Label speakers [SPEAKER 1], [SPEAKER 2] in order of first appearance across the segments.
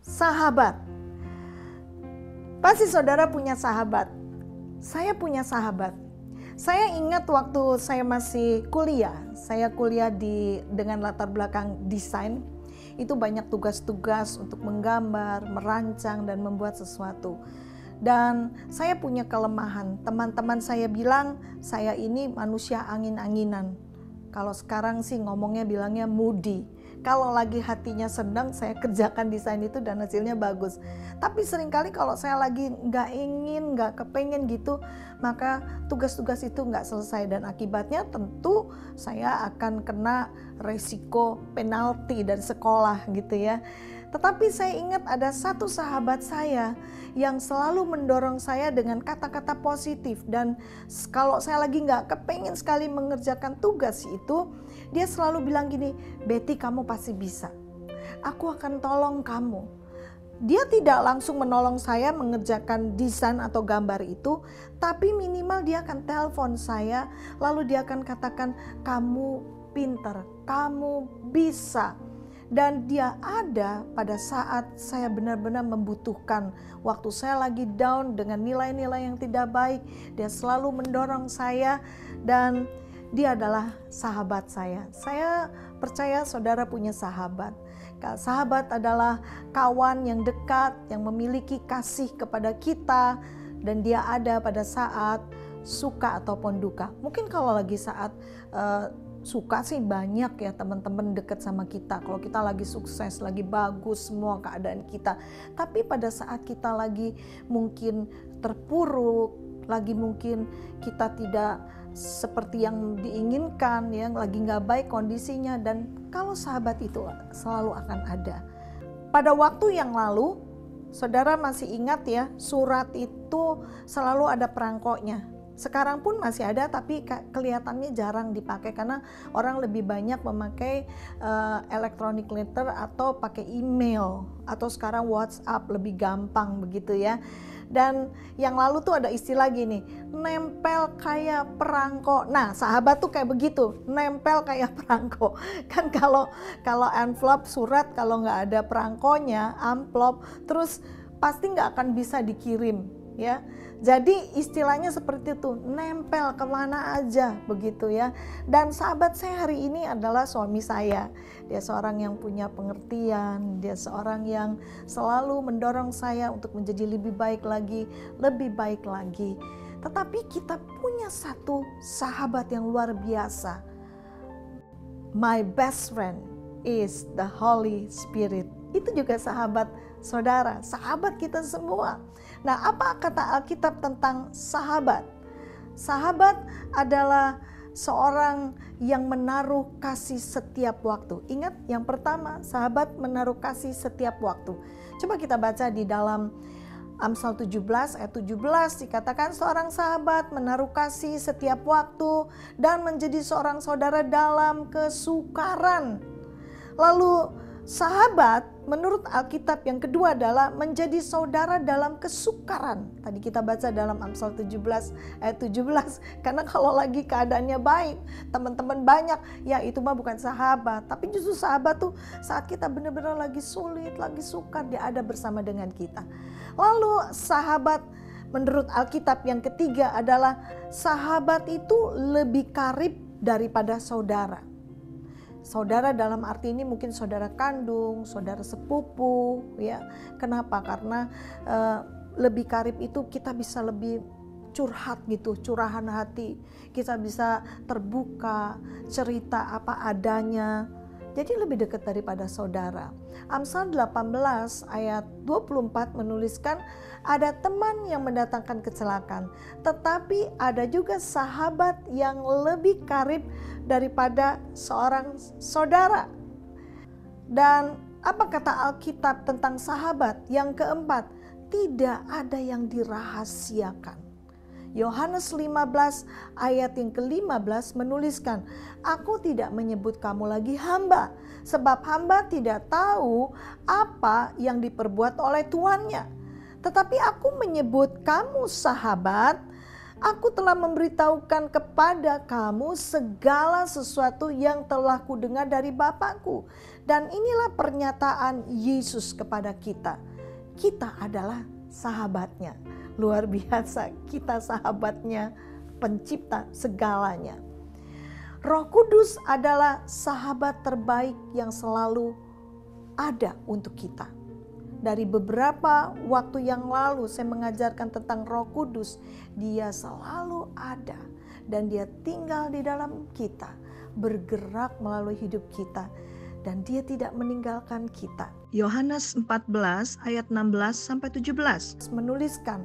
[SPEAKER 1] Sahabat. Pasti saudara punya sahabat. Saya punya sahabat. Saya ingat waktu saya masih kuliah. Saya kuliah dengan latar belakang desain. Itu banyak tugas-tugas untuk menggambar, merancang, dan membuat sesuatu. Dan saya punya kelemahan. Teman-teman saya bilang saya ini manusia angin-anginan. Kalau sekarang sih ngomongnya bilangnya moody. Kalau lagi hatinya sedang, saya kerjakan desain itu dan hasilnya bagus. Tapi seringkali kalau saya lagi nggak ingin, nggak kepengen gitu, maka tugas-tugas itu nggak selesai. Dan akibatnya tentu saya akan kena resiko penalti dari sekolah gitu ya. Tetapi saya ingat ada satu sahabat saya yang selalu mendorong saya dengan kata-kata positif. Dan kalau saya lagi nggak kepengen sekali mengerjakan tugas itu, dia selalu bilang gini, "Betty, kamu pasti bisa. Aku akan tolong kamu." Dia tidak langsung menolong saya mengerjakan desain atau gambar itu, tapi minimal dia akan telepon saya, lalu dia akan katakan, "Kamu pintar, kamu bisa." Dan dia ada pada saat saya benar-benar membutuhkan. Waktu saya lagi down dengan nilai-nilai yang tidak baik, dia selalu mendorong saya dan dia adalah sahabat saya. Saya percaya saudara punya sahabat. Sahabat adalah kawan yang dekat, yang memiliki kasih kepada kita, dan dia ada pada saat suka ataupun duka. Mungkin kalau lagi saat suka sih banyak ya teman-teman dekat sama kita. Kalau kita lagi sukses, lagi bagus semua keadaan kita. Tapi pada saat kita lagi mungkin terpuruk, lagi mungkin kita tidak seperti yang diinginkan, yang lagi nggak baik kondisinya, dan kalau sahabat itu selalu akan ada. Pada waktu yang lalu, saudara masih ingat ya, surat itu selalu ada perangkonya. Sekarang pun masih ada, tapi kelihatannya jarang dipakai karena orang lebih banyak memakai electronic letter atau pakai email, atau sekarang WhatsApp lebih gampang begitu ya. Dan yang lalu tuh ada istilah gini, nempel kayak perangko. Nah, sahabat tuh kayak begitu, nempel kayak perangko. Kan kalau envelope surat kalau nggak ada perangkonya, amplop, terus pasti nggak akan bisa dikirim ya. Jadi istilahnya seperti itu, nempel kemana aja begitu ya. Dan sahabat saya hari ini adalah suami saya. Dia seorang yang punya pengertian, dia seorang yang selalu mendorong saya untuk menjadi lebih baik lagi, lebih baik lagi. Tetapi kita punya satu sahabat yang luar biasa. My best friend is the Holy Spirit. Itu juga sahabat saudara, sahabat kita semua. Nah, apa kata Alkitab tentang sahabat? Sahabat adalah seorang yang menaruh kasih setiap waktu. Ingat yang pertama, sahabat menaruh kasih setiap waktu. Coba kita baca di dalam Amsal 17 ayat 17, dikatakan seorang sahabat menaruh kasih setiap waktu dan menjadi seorang saudara dalam kesukaran. Lalu sahabat menurut Alkitab yang kedua adalah menjadi saudara dalam kesukaran. Tadi kita baca dalam Amsal 17 ayat 17. Karena kalau lagi keadaannya baik, teman-teman banyak, ya itu mah bukan sahabat. Tapi justru sahabat tuh saat kita benar-benar lagi sulit, lagi sukar, dia ada bersama dengan kita. Lalu sahabat menurut Alkitab yang ketiga adalah sahabat itu lebih karib daripada saudara. Saudara dalam arti ini mungkin saudara kandung, saudara sepupu ya. Kenapa? Karena lebih karib itu kita bisa lebih curhat gitu, curahan hati. Kita bisa terbuka, cerita apa adanya. Jadi lebih dekat daripada saudara. Amsal 18 ayat 24 menuliskan ada teman yang mendatangkan kecelakaan, tetapi ada juga sahabat yang lebih karib daripada seorang saudara. Dan apa kata Alkitab tentang sahabat? Yang keempat, tidak ada yang dirahasiakan. Yohanes 15 ayat yang ke-15 menuliskan, "Aku tidak menyebut kamu lagi hamba, sebab hamba tidak tahu apa yang diperbuat oleh tuannya. Tetapi aku menyebut kamu sahabat, Aku telah memberitahukan kepada kamu segala sesuatu yang telah kudengar dari Bapakku. Dan inilah pernyataan Yesus kepada kita. Kita adalah sahabatnya. Luar biasa, kita sahabatnya, pencipta segalanya. Roh Kudus adalah sahabat terbaik yang selalu ada untuk kita. Dari beberapa waktu yang lalu saya mengajarkan tentang Roh Kudus. Dia selalu ada dan dia tinggal di dalam kita, bergerak melalui hidup kita, dan dia tidak meninggalkan kita. Yohanes 14 ayat 16 sampai 17 menuliskan,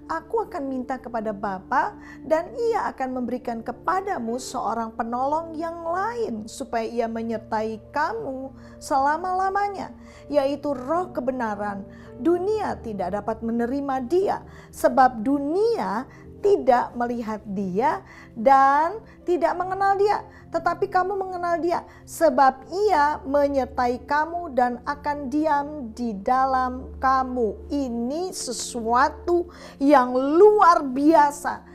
[SPEAKER 1] Aku akan minta kepada Bapa dan ia akan memberikan kepadamu seorang penolong yang lain supaya ia menyertai kamu selama-lamanya, yaitu Roh kebenaran. Dunia tidak dapat menerima dia sebab dunia tidak melihat dia dan tidak mengenal dia. Tetapi kamu mengenal dia sebab ia menyertai kamu dan akan diam di dalam kamu. Ini sesuatu yang luar biasa.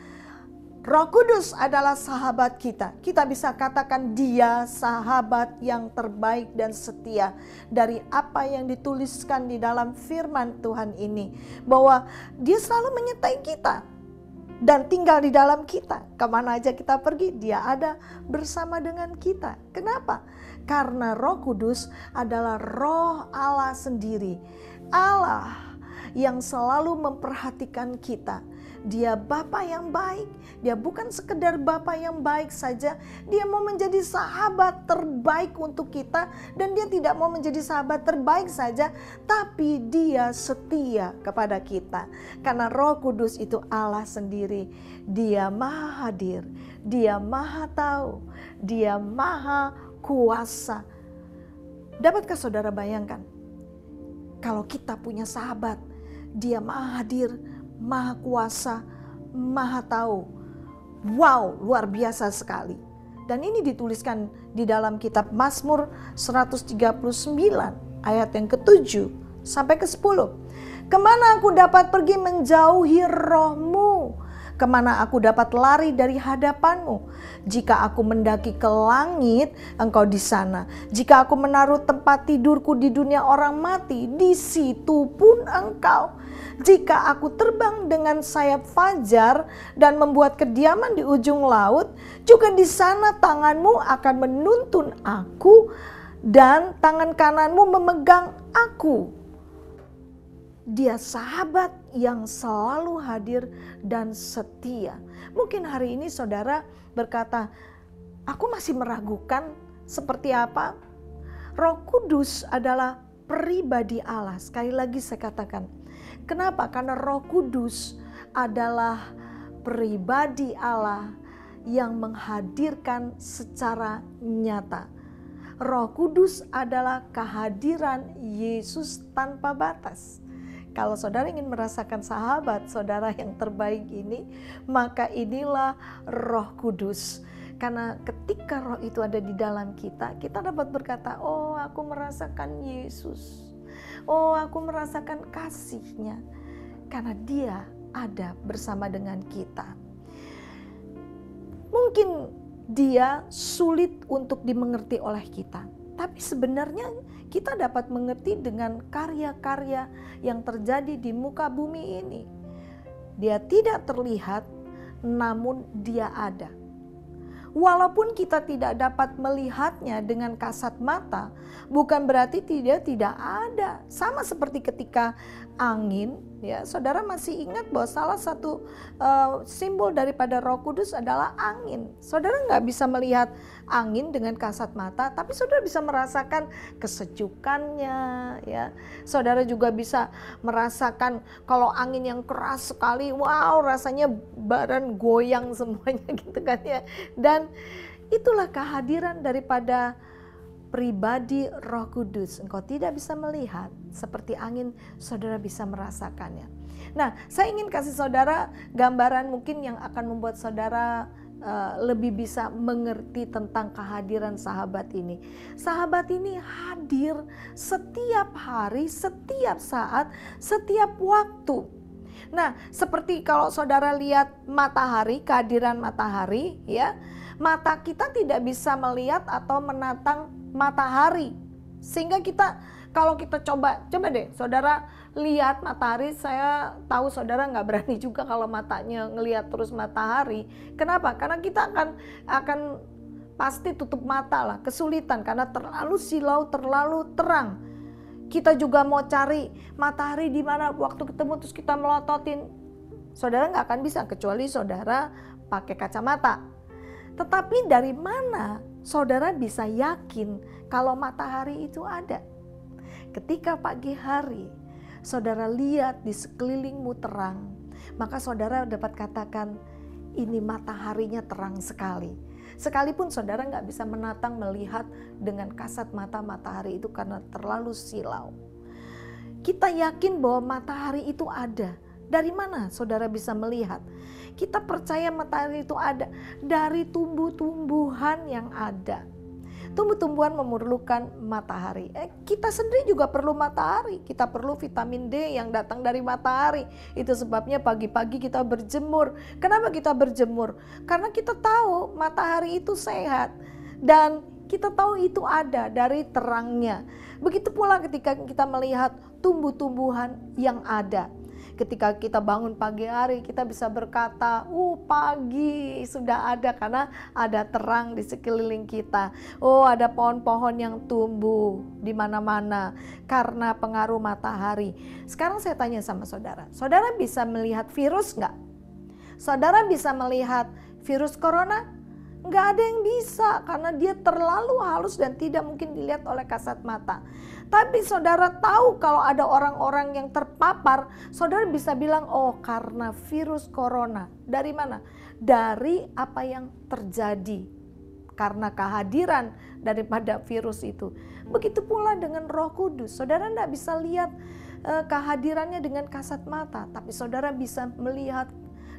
[SPEAKER 1] Roh Kudus adalah sahabat kita. Kita bisa katakan dia sahabat yang terbaik dan setia. Dari apa yang dituliskan di dalam firman Tuhan ini, bahwa dia selalu menyertai kita dan tinggal di dalam kita. Kemana aja kita pergi, dia ada bersama dengan kita. Kenapa? Karena Roh Kudus adalah Roh Allah sendiri. Allah yang selalu memperhatikan kita. Dia Bapa yang baik. Dia bukan sekedar Bapa yang baik saja. Dia mau menjadi sahabat terbaik untuk kita. Dan dia tidak mau menjadi sahabat terbaik saja, tapi dia setia kepada kita. Karena Roh Kudus itu Allah sendiri. Dia maha hadir. Dia maha tahu. Dia maha kuasa. Dapatkah saudara bayangkan? Kalau kita punya sahabat, dia maha hadir, maha kuasa, maha tahu. Wow, luar biasa sekali. Dan ini dituliskan di dalam kitab Mazmur 139 ayat yang ke-7 sampai ke-10. Kemana aku dapat pergi menjauhi roh-Mu? Kemana aku dapat lari dari hadapan-Mu? Jika aku mendaki ke langit, Engkau di sana. Jika aku menaruh tempat tidurku di dunia orang mati, di situ pun Engkau. Jika aku terbang dengan sayap fajar dan membuat kediaman di ujung laut, juga di sana tangan-Mu akan menuntun aku dan tangan kanan-Mu memegang aku. Dia sahabat yang selalu hadir dan setia. Mungkin hari ini saudara berkata, aku masih meragukan seperti apa? Roh Kudus adalah pribadi Allah. Sekali lagi saya katakan, kenapa? Karena Roh Kudus adalah pribadi Allah yang menghadirkan secara nyata. Roh Kudus adalah kehadiran Yesus tanpa batas. Kalau saudara ingin merasakan sahabat saudara yang terbaik ini, maka inilah Roh Kudus. Karena ketika roh itu ada di dalam kita, kita dapat berkata, oh aku merasakan Yesus. Oh aku merasakan kasih-Nya. Karena dia ada bersama dengan kita. Mungkin dia sulit untuk dimengerti oleh kita. Tapi sebenarnya kita dapat mengerti dengan karya-karya yang terjadi di muka bumi ini. Dia tidak terlihat, namun dia ada. Walaupun kita tidak dapat melihatnya dengan kasat mata, bukan berarti dia tidak ada. Sama seperti ketika angin, ya, saudara masih ingat bahwa salah satu simbol daripada Roh Kudus adalah angin. Saudara nggak bisa melihat angin dengan kasat mata, tapi saudara bisa merasakan kesejukannya, ya. Saudara juga bisa merasakan kalau angin yang keras sekali, wow, rasanya badan goyang semuanya gitu kan ya. Dan itulah kehadiran daripada pribadi Roh Kudus. Engkau tidak bisa melihat, seperti angin saudara bisa merasakannya. Nah, saya ingin kasih saudara gambaran mungkin yang akan membuat saudara lebih bisa mengerti tentang kehadiran sahabat ini. Sahabat ini hadir setiap hari, setiap saat, setiap waktu. Nah, seperti kalau saudara lihat matahari, kehadiran matahari, ya, mata kita tidak bisa melihat atau menatang matahari. Sehingga kita, kalau kita coba deh, saudara lihat matahari, saya tahu saudara nggak berani juga kalau matanya ngelihat terus matahari. Kenapa? Karena kita akan pasti tutup mata lah, kesulitan karena terlalu silau, terlalu terang. Kita juga mau cari matahari di mana waktu ketemu terus kita melototin. Saudara nggak akan bisa kecuali saudara pakai kacamata. Tetapi dari mana saudara bisa yakin kalau matahari itu ada? Ketika pagi hari saudara lihat di sekelilingmu terang, maka saudara dapat katakan ini mataharinya terang sekali. Sekalipun saudara nggak bisa menatang melihat dengan kasat mata matahari itu karena terlalu silau. Kita yakin bahwa matahari itu ada. Dari mana saudara bisa melihat? Kita percaya matahari itu ada dari tumbuh-tumbuhan yang ada. Tumbuh-tumbuhan memerlukan matahari. Kita sendiri juga perlu matahari. Kita perlu vitamin D yang datang dari matahari. Itu sebabnya pagi-pagi kita berjemur. Kenapa kita berjemur? Karena kita tahu matahari itu sehat. Dan kita tahu itu ada dari terangnya. Begitu pula ketika kita melihat tumbuh-tumbuhan yang ada. Ketika kita bangun pagi hari, kita bisa berkata, pagi sudah ada karena ada terang di sekeliling kita. Ada pohon-pohon yang tumbuh di mana-mana karena pengaruh matahari. Sekarang saya tanya sama saudara, saudara bisa melihat virus nggak? Saudara bisa melihat virus corona? Nggak ada yang bisa karena dia terlalu halus dan tidak mungkin dilihat oleh kasat mata. Tapi saudara tahu kalau ada orang-orang yang terpapar, saudara bisa bilang, karena virus corona. Dari mana? Dari apa yang terjadi. Karena kehadiran daripada virus itu. Begitu pula dengan Roh Kudus. Saudara tidak bisa lihat kehadirannya dengan kasat mata. Tapi saudara bisa melihat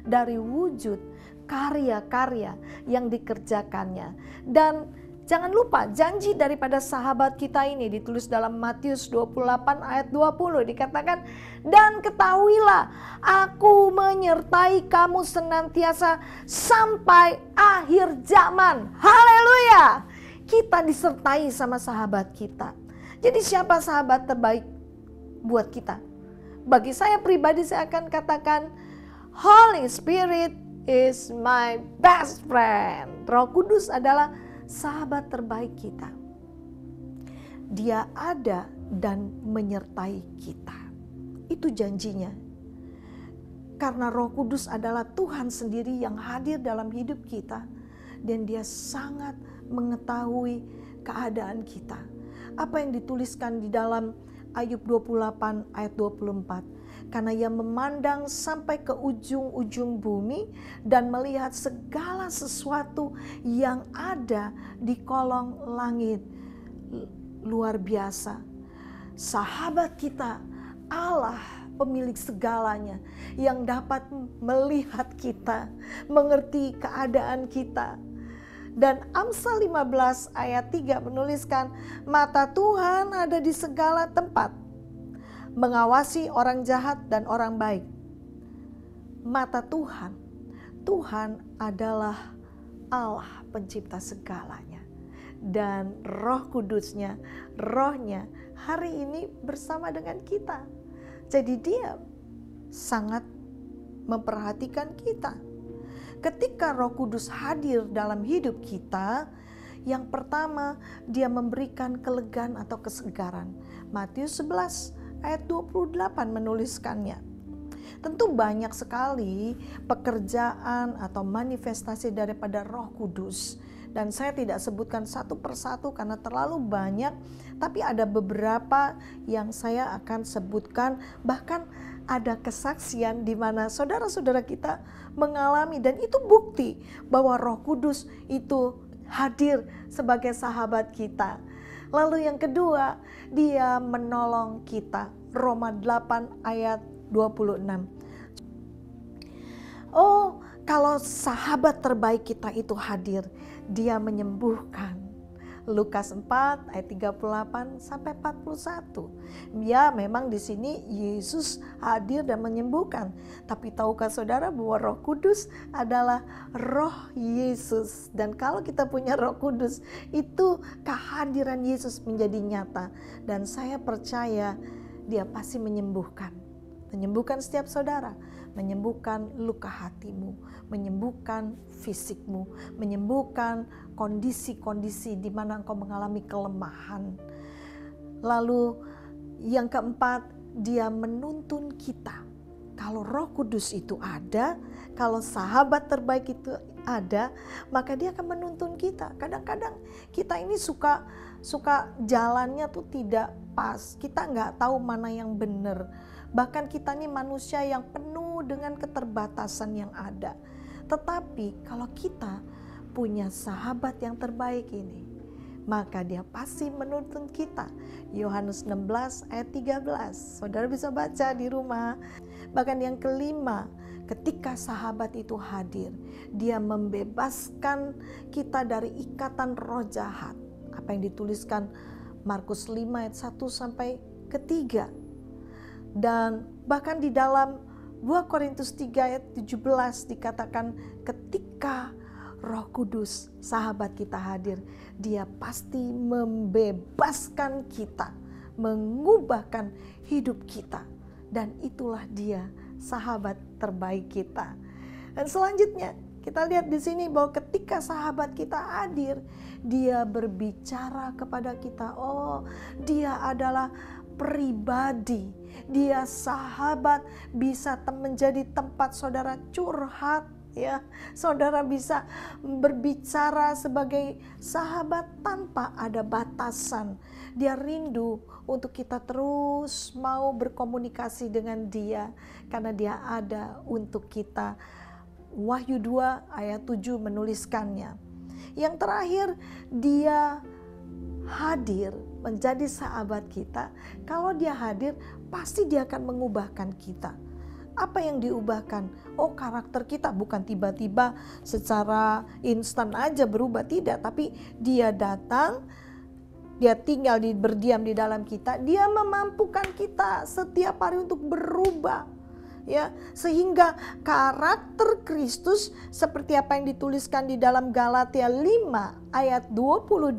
[SPEAKER 1] dari wujud karya-karya yang dikerjakannya. Dan jangan lupa janji daripada sahabat kita ini ditulis dalam Matius 28 ayat 20, dikatakan, dan ketahuilah aku menyertai kamu senantiasa sampai akhir zaman. Haleluya. Kita disertai sama sahabat kita. Jadi siapa sahabat terbaik buat kita? Bagi saya pribadi saya akan katakan Holy Spirit is my best friend. Roh Kudus adalah sahabat terbaik kita. Dia ada dan menyertai kita. Itu janjinya. Karena Roh Kudus adalah Tuhan sendiri yang hadir dalam hidup kita. Dan dia sangat mengetahui keadaan kita. Apa yang dituliskan di dalam Ayub 28 ayat 24. Karena ia memandang sampai ke ujung-ujung bumi dan melihat segala sesuatu yang ada di kolong langit. Luar biasa. Sahabat kita, Allah pemilik segalanya yang dapat melihat kita, mengerti keadaan kita. Dan Amsal 15 ayat 3 menuliskan, mata Tuhan ada di segala tempat, mengawasi orang jahat dan orang baik. Mata Tuhan, Tuhan adalah Allah pencipta segalanya. Dan Roh Kudusnya, Rohnya hari ini bersama dengan kita. Jadi dia sangat memperhatikan kita. Ketika Roh Kudus hadir dalam hidup kita, yang pertama dia memberikan kelegaan atau kesegaran. Matius 11 ayat 28 menuliskannya. Tentu banyak sekali pekerjaan atau manifestasi daripada Roh Kudus. Dan saya tidak sebutkan satu persatu karena terlalu banyak. Tapi ada beberapa yang saya akan sebutkan. Bahkan ada kesaksian di mana saudara-saudara kita mengalami. Dan itu bukti bahwa Roh Kudus itu hadir sebagai sahabat kita. Lalu yang kedua, dia menolong kita. Roma 8 ayat 26. Kalau sahabat terbaik kita itu hadir, dia menyembuhkan. Lukas 4 ayat 38 sampai 41. Ya, memang di sini Yesus hadir dan menyembuhkan. Tapi tahukah saudara bahwa Roh Kudus adalah Roh Yesus. Dan kalau kita punya Roh Kudus, itu kehadiran Yesus menjadi nyata. Dan saya percaya Dia pasti menyembuhkan. Menyembuhkan setiap saudara. Menyembuhkan luka hatimu, menyembuhkan fisikmu, menyembuhkan kondisi-kondisi di mana engkau mengalami kelemahan. Lalu yang keempat, Dia menuntun kita. Kalau Roh Kudus itu ada, kalau sahabat terbaik itu ada, maka Dia akan menuntun kita. Kadang-kadang kita ini suka jalannya tuh tidak pas, kita nggak tahu mana yang benar. Bahkan kita ini manusia yang penuh dengan keterbatasan yang ada. Tetapi kalau kita punya sahabat yang terbaik ini, maka Dia pasti menuntun kita. Yohanes 16 ayat 13. Saudara bisa baca di rumah. Bahkan yang kelima, ketika sahabat itu hadir, Dia membebaskan kita dari ikatan roh jahat. Apa yang dituliskan Markus 5 ayat 1 sampai 3. Dan bahkan di dalam 2 Korintus 3 ayat 17 dikatakan ketika Roh Kudus sahabat kita hadir, Dia pasti membebaskan kita, mengubahkan hidup kita. Dan itulah Dia sahabat terbaik kita. Dan selanjutnya kita lihat di sini bahwa ketika sahabat kita hadir, Dia berbicara kepada kita. Oh, Dia adalah pribadi, Dia sahabat, bisa menjadi tempat saudara curhat, ya. Saudara bisa berbicara sebagai sahabat tanpa ada batasan. Dia rindu untuk kita terus mau berkomunikasi dengan Dia, karena Dia ada untuk kita. Wahyu 2 ayat 7 menuliskannya. Yang terakhir, Dia hadir menjadi sahabat kita. Kalau Dia hadir, pasti Dia akan mengubahkan kita. Apa yang diubahkan? Oh, karakter kita bukan tiba-tiba secara instan aja berubah, tidak. Tapi Dia datang, Dia tinggal berdiam di dalam kita. Dia memampukan kita setiap hari untuk berubah. Ya, sehingga karakter Kristus seperti apa yang dituliskan di dalam Galatia 5 ayat 22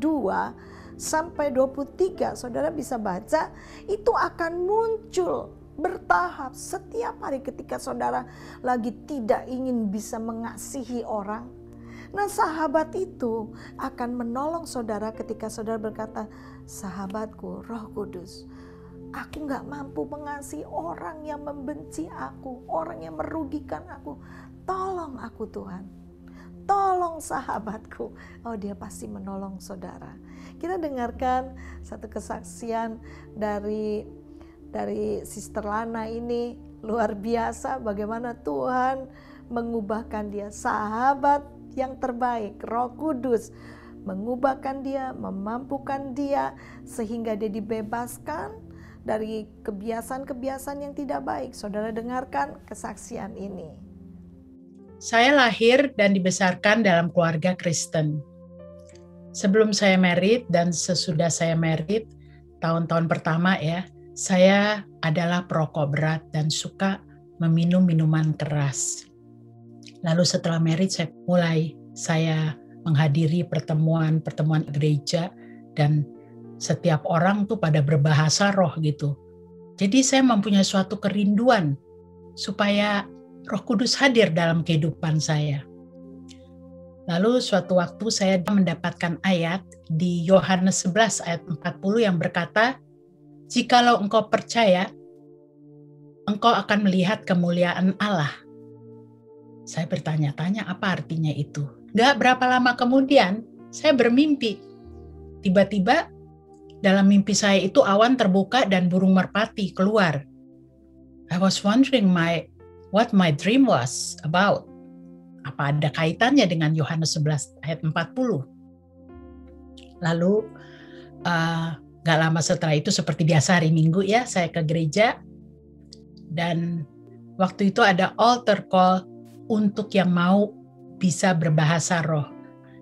[SPEAKER 1] sampai 23, saudara bisa baca, itu akan muncul bertahap setiap hari ketika saudara lagi tidak ingin bisa mengasihi orang. Nah, sahabat itu akan menolong saudara ketika saudara berkata, sahabatku Roh Kudus, aku gak mampu mengasihi orang yang membenci aku, orang yang merugikan aku. Tolong aku Tuhan, tolong sahabatku. Oh, Dia pasti menolong saudara. Kita dengarkan satu kesaksian dari Sister Lana ini. Luar biasa bagaimana Tuhan mengubahkan dia. Sahabat yang terbaik, Roh Kudus mengubahkan dia, memampukan dia sehingga dia dibebaskan dari kebiasaan-kebiasaan yang tidak baik. Saudara dengarkan kesaksian ini.
[SPEAKER 2] Saya lahir dan dibesarkan dalam keluarga Kristen. Sebelum saya married dan sesudah saya married, tahun-tahun pertama ya, saya adalah perokok berat dan suka meminum minuman keras. Lalu setelah married saya menghadiri pertemuan gereja, dan setiap orang tuh pada berbahasa roh gitu. Jadi saya mempunyai suatu kerinduan supaya Roh Kudus hadir dalam kehidupan saya. Lalu suatu waktu saya mendapatkan ayat di Yohanes 11 ayat 40 yang berkata, jikalau engkau percaya, engkau akan melihat kemuliaan Allah. Saya bertanya-tanya apa artinya itu. Gak berapa lama kemudian saya bermimpi. Tiba-tiba dalam mimpi saya itu awan terbuka dan burung merpati keluar. I was wondering what my dream was about. Apa ada kaitannya dengan Yohanes 11 ayat 40? Lalu gak lama setelah itu seperti biasa hari Minggu ya, saya ke gereja. Dan waktu itu ada altar call untuk yang mau bisa berbahasa roh.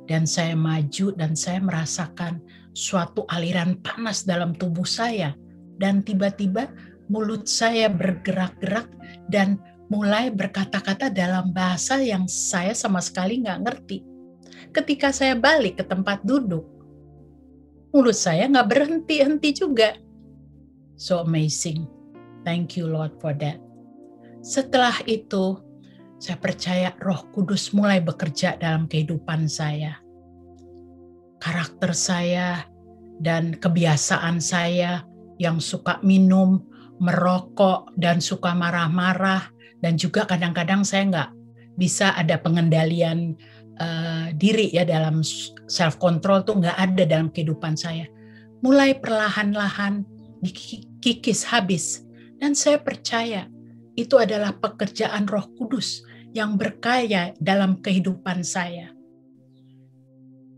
[SPEAKER 2] Dan saya maju dan saya merasakan suatu aliran panas dalam tubuh saya. Dan tiba-tiba mulut saya bergerak-gerak dan mulai berkata-kata dalam bahasa yang saya sama sekali nggak ngerti. Ketika saya balik ke tempat duduk, mulut saya nggak berhenti-henti juga. So amazing. Thank you Lord for that. Setelah itu, saya percaya Roh Kudus mulai bekerja dalam kehidupan saya. Karakter saya dan kebiasaan saya yang suka minum, merokok, dan suka marah-marah, dan juga kadang-kadang saya nggak bisa ada pengendalian diri ya, dalam self control tuh nggak ada dalam kehidupan saya. Mulai perlahan-lahan dikikis habis, dan saya percaya itu adalah pekerjaan Roh Kudus yang berkarya dalam kehidupan saya.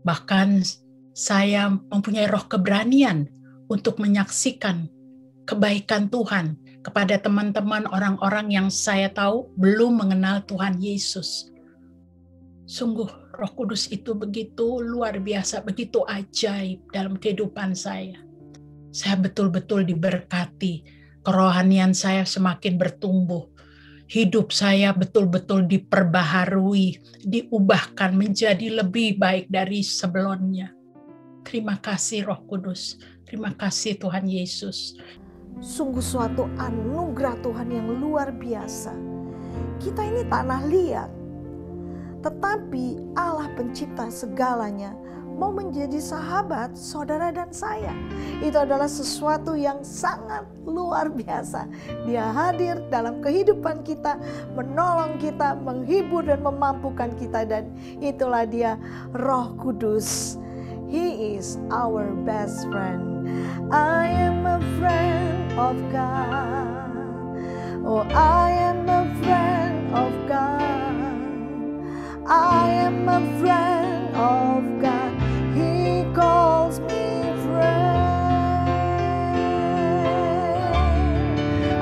[SPEAKER 2] Bahkan saya mempunyai roh keberanian untuk menyaksikan kebaikan Tuhan kepada teman-teman orang-orang yang saya tahu belum mengenal Tuhan Yesus. Sungguh Roh Kudus itu begitu luar biasa, begitu ajaib dalam kehidupan saya. Saya betul-betul diberkati, kerohanian saya semakin bertumbuh. Hidup saya betul-betul diperbaharui, diubahkan menjadi lebih baik dari sebelumnya. Terima kasih Roh Kudus, terima kasih Tuhan Yesus.
[SPEAKER 1] Sungguh suatu anugerah Tuhan yang luar biasa. Kita ini tanah liat, tetapi Allah pencipta segalanya mau menjadi sahabat saudara dan saya. Itu adalah sesuatu yang sangat luar biasa. Dia hadir dalam kehidupan kita, menolong kita, menghibur dan memampukan kita, dan itulah dia Roh Kudus. He is our best friend. I am a friend of God. Oh, I am a friend of God. I am a friend of God. He calls me friend.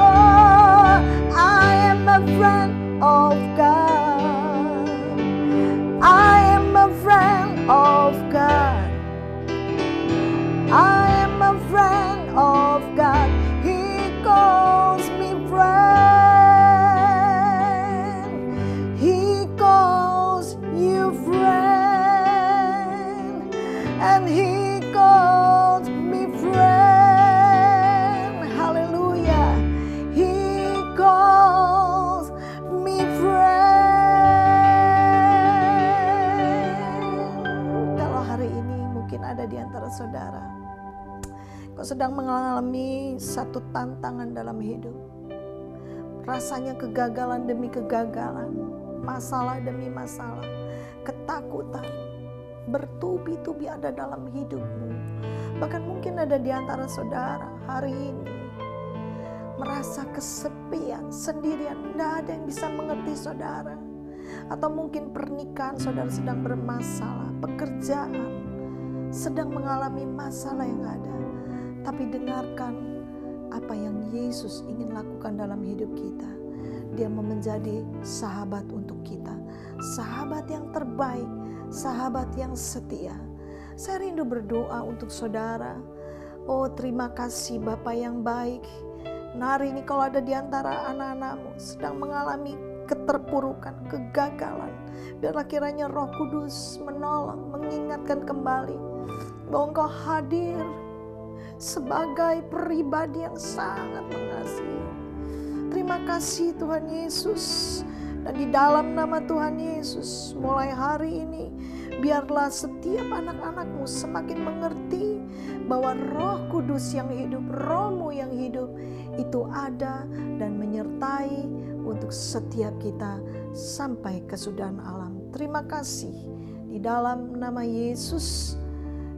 [SPEAKER 1] Oh, I am a friend of God. I am a friend of God. I am a friend of God. He calls me friend. He calls you friend. And He calls me friend. Hallelujah. He calls me friend. Kalau hari ini mungkin ada di antara saudara, kau sedang mengalami satu tantangan dalam hidup. Rasanya kegagalan demi kegagalan, masalah demi masalah, ketakutan bertubi-tubi ada dalam hidupmu. Bahkan mungkin ada di antara saudara hari ini merasa kesepian, sendirian, tidak ada yang bisa mengerti saudara. Atau mungkin pernikahan saudara sedang bermasalah, pekerjaan sedang mengalami masalah yang ada. Tapi dengarkan apa yang Yesus ingin lakukan dalam hidup kita. Dia mau menjadi sahabat untuk kita, sahabat yang terbaik, sahabat yang setia. Saya rindu berdoa untuk saudara. Oh, terima kasih Bapa yang baik. Nah, hari ini kalau ada di antara anak-anakmu sedang mengalami keterpurukan, kegagalan, biarlah kiranya Roh Kudus menolong, mengingatkan kembali bahwa Engkau hadir sebagai pribadi yang sangat mengasihi. Terima kasih Tuhan Yesus. Dan di dalam nama Tuhan Yesus, mulai hari ini, biarlah setiap anak-anakmu semakin mengerti bahwa Roh Kudus yang hidup, Roh-Mu yang hidup, itu ada dan menyertai untuk setiap kita sampai kesudahan alam. Terima kasih. Di dalam nama Yesus,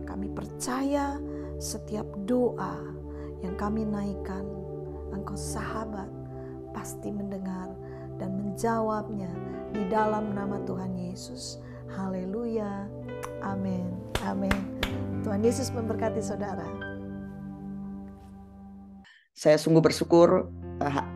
[SPEAKER 1] kami percaya setiap doa yang kami naikkan, Engkau sahabat pasti mendengar dan menjawabnya di dalam nama Tuhan Yesus. Haleluya. Amin. Amin. Tuhan Yesus memberkati saudara.
[SPEAKER 3] Saya sungguh bersyukur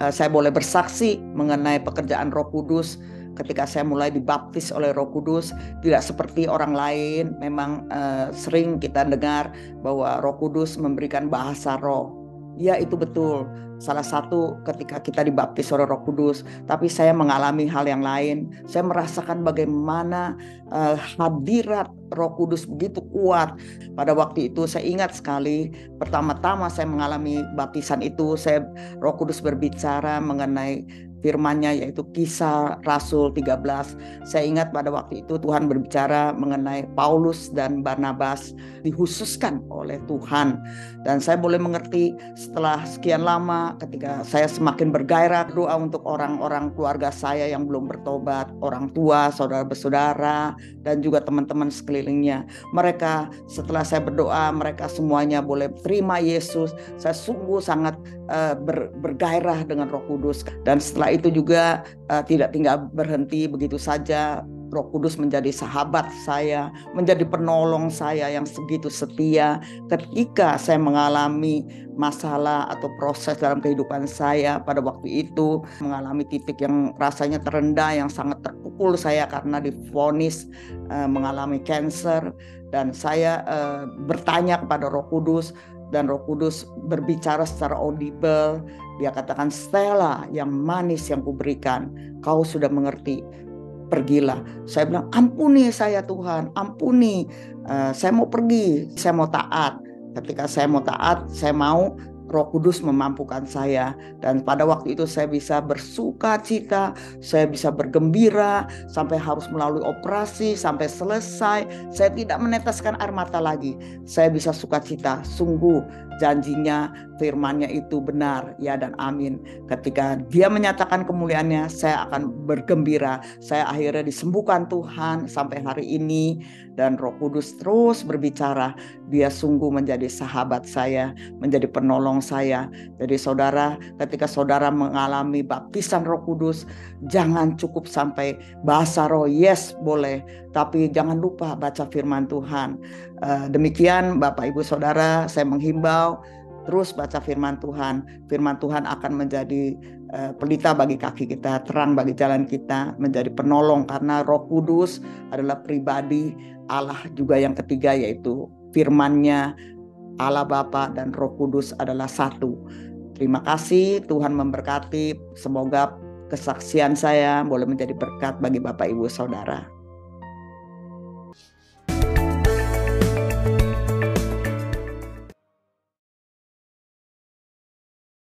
[SPEAKER 3] saya boleh bersaksi mengenai pekerjaan Roh Kudus, ketika saya mulai dibaptis oleh Roh Kudus, tidak seperti orang lain. Memang sering kita dengar bahwa Roh Kudus memberikan bahasa roh. Ya, itu betul. Salah satu ketika kita dibaptis oleh Roh Kudus, tapi saya mengalami hal yang lain. Saya merasakan bagaimana hadirat Roh Kudus begitu kuat. Pada waktu itu saya ingat sekali, pertama-tama saya mengalami baptisan itu, Roh Kudus berbicara mengenai firman-Nya, yaitu Kisah Rasul 13. Saya ingat pada waktu itu Tuhan berbicara mengenai Paulus dan Barnabas dikhususkan oleh Tuhan. Dan saya boleh mengerti setelah sekian lama, ketika saya semakin bergairah doa untuk orang-orang keluarga saya yang belum bertobat, orang tua, saudara-saudara, dan juga teman-teman sekelilingnya. Mereka setelah saya berdoa, mereka semuanya boleh terima Yesus. Saya sungguh sangat bergairah dengan Roh Kudus. Dan setelah itu juga tidak tinggal berhenti begitu saja. Roh Kudus menjadi sahabat saya, menjadi penolong saya yang segitu setia. Ketika saya mengalami masalah atau proses dalam kehidupan saya pada waktu itu, mengalami titik yang rasanya terendah, yang sangat terpukul saya karena divonis mengalami kanker. Dan saya bertanya kepada Roh Kudus, dan Roh Kudus berbicara secara audible. Dia katakan, "Stella, yang manis yang kuberikan, kau sudah mengerti. Pergilah." Saya bilang, "Ampuni saya Tuhan, ampuni. Saya mau pergi, saya mau taat." Ketika saya mau taat, saya mau Roh Kudus memampukan saya. Dan pada waktu itu saya bisa bersuka cita, saya bisa bergembira, sampai harus melalui operasi, sampai selesai. Saya tidak meneteskan air mata lagi. Saya bisa sukacita, sungguh janjinya, firman-Nya itu benar, ya dan amin. Ketika Dia menyatakan kemuliaannya, saya akan bergembira. Saya akhirnya disembuhkan Tuhan sampai hari ini. Dan Roh Kudus terus berbicara. Dia sungguh menjadi sahabat saya, menjadi penolong saya. Jadi saudara, ketika saudara mengalami baptisan Roh Kudus, jangan cukup sampai bahasa roh, yes boleh, tapi jangan lupa baca firman Tuhan. Demikian Bapak Ibu Saudara, saya menghimbau terus baca firman Tuhan. Firman Tuhan akan menjadi pelita bagi kaki kita, terang bagi jalan kita, menjadi penolong, karena Roh Kudus adalah pribadi Allah juga yang ketiga, yaitu firman-Nya Allah Bapa dan Roh Kudus adalah satu. Terima kasih, Tuhan memberkati. Semoga kesaksian saya boleh menjadi berkat bagi Bapak Ibu Saudara.